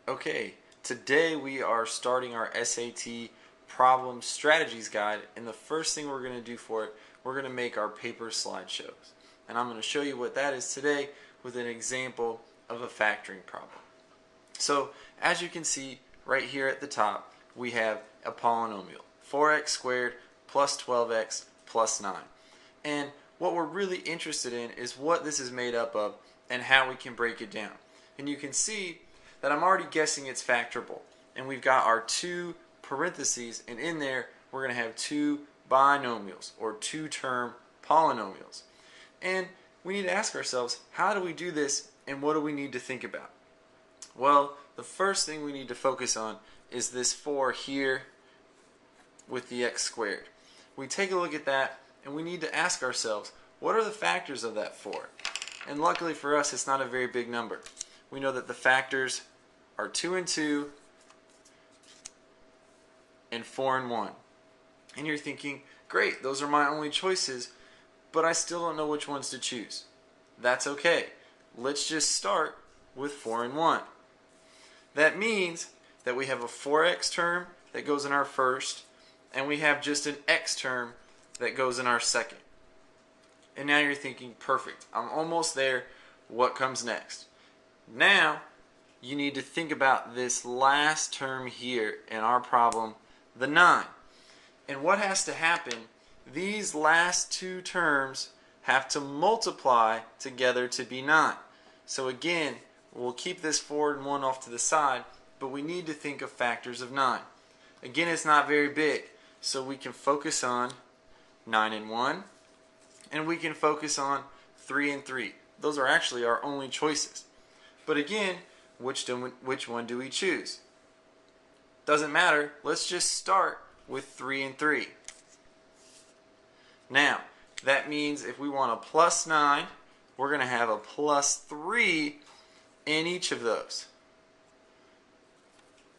Okay, today we are starting our SAT problem strategies guide, and the first thing we're going to do for it, we're going to make our paper slideshows. And I'm going to show you what that is today with an example of a factoring problem. So as you can see right here at the top, we have a polynomial, 4x squared plus 12x plus 9. And what we're really interested in is what this is made up of and how we can break it down. And you can see that I'm already guessing it's factorable. And we've got our two parentheses, and in there we're going to have two binomials or two-term polynomials. And we need to ask ourselves, how do we do this and what do we need to think about? Well, the first thing we need to focus on is this 4 here with the x squared. We take a look at that and we need to ask ourselves, what are the factors of that 4? And luckily for us, it's not a very big number. We know that the factors are 2 and 2 and 4 and 1. And you're thinking, great, those are my only choices, but I still don't know which ones to choose. That's okay. Let's just start with 4 and 1. That means that we have a 4x term that goes in our first, and we have just an x term that goes in our second. And now you're thinking, perfect, I'm almost there. What comes next? Now you need to think about this last term here in our problem, the 9. And what has to happen, these last two terms have to multiply together to be 9. So again, we'll keep this 4 and 1 off to the side, but we need to think of factors of 9. Again, it's not very big, so we can focus on 9 and 1, and we can focus on 3 and 3. Those are actually our only choices. But again, which one do we choose? Doesn't matter. Let's just start with 3 and 3. Now, that means if we want a plus 9, we're going to have a plus 3 in each of those.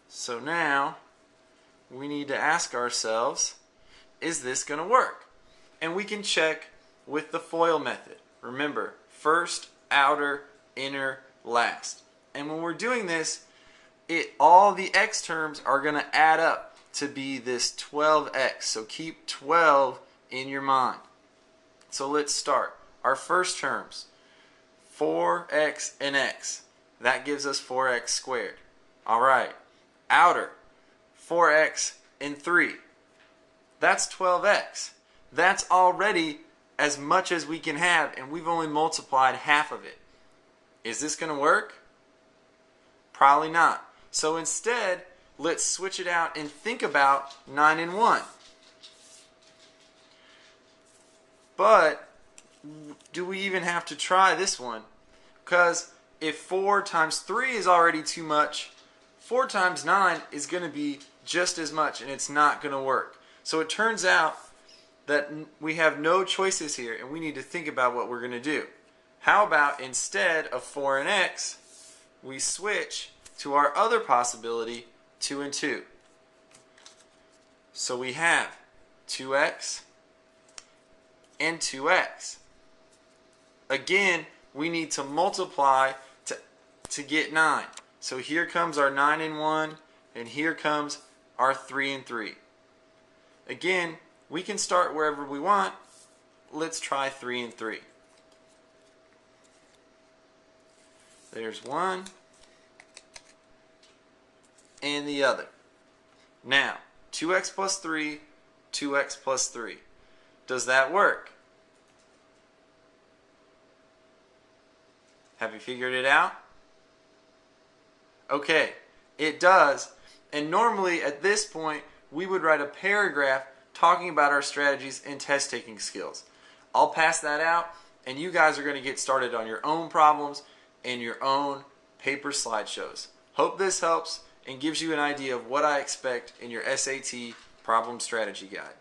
So now, we need to ask ourselves, is this going to work? And we can check with the FOIL method. Remember, first, outer, inner, last. And when we're doing this, all the x terms are going to add up to be this 12x. So keep 12 in your mind. So let's start. Our first terms, 4x and x. That gives us 4x squared. Alright. Outer, 4x and 3. That's 12x. That's already as much as we can have, and we've only multiplied half of it. Is this going to work? Probably not. So instead, let's switch it out and think about 9 and 1. But do we even have to try this one? Because if 4 times 3 is already too much, 4 times 9 is going to be just as much, and it's not going to work. So it turns out that we have no choices here, and we need to think about what we're going to do. How about instead of 4 and x, we switch to our other possibility, 2 and 2. So we have 2x and 2x. Again, we need to multiply to get 9. So here comes our 9 and 1, and here comes our 3 and 3. Again, we can start wherever we want. Let's try 3 and 3. There's one and the other. Now, 2x plus 3, 2x plus 3. Does that work? Have you figured it out? Okay, it does. And normally at this point, we would write a paragraph talking about our strategies and test taking skills. I'll pass that out, and you guys are going to get started on your own problems and your own paper slideshows. Hope this helps and gives you an idea of what I expect in your SAT problem strategy guide.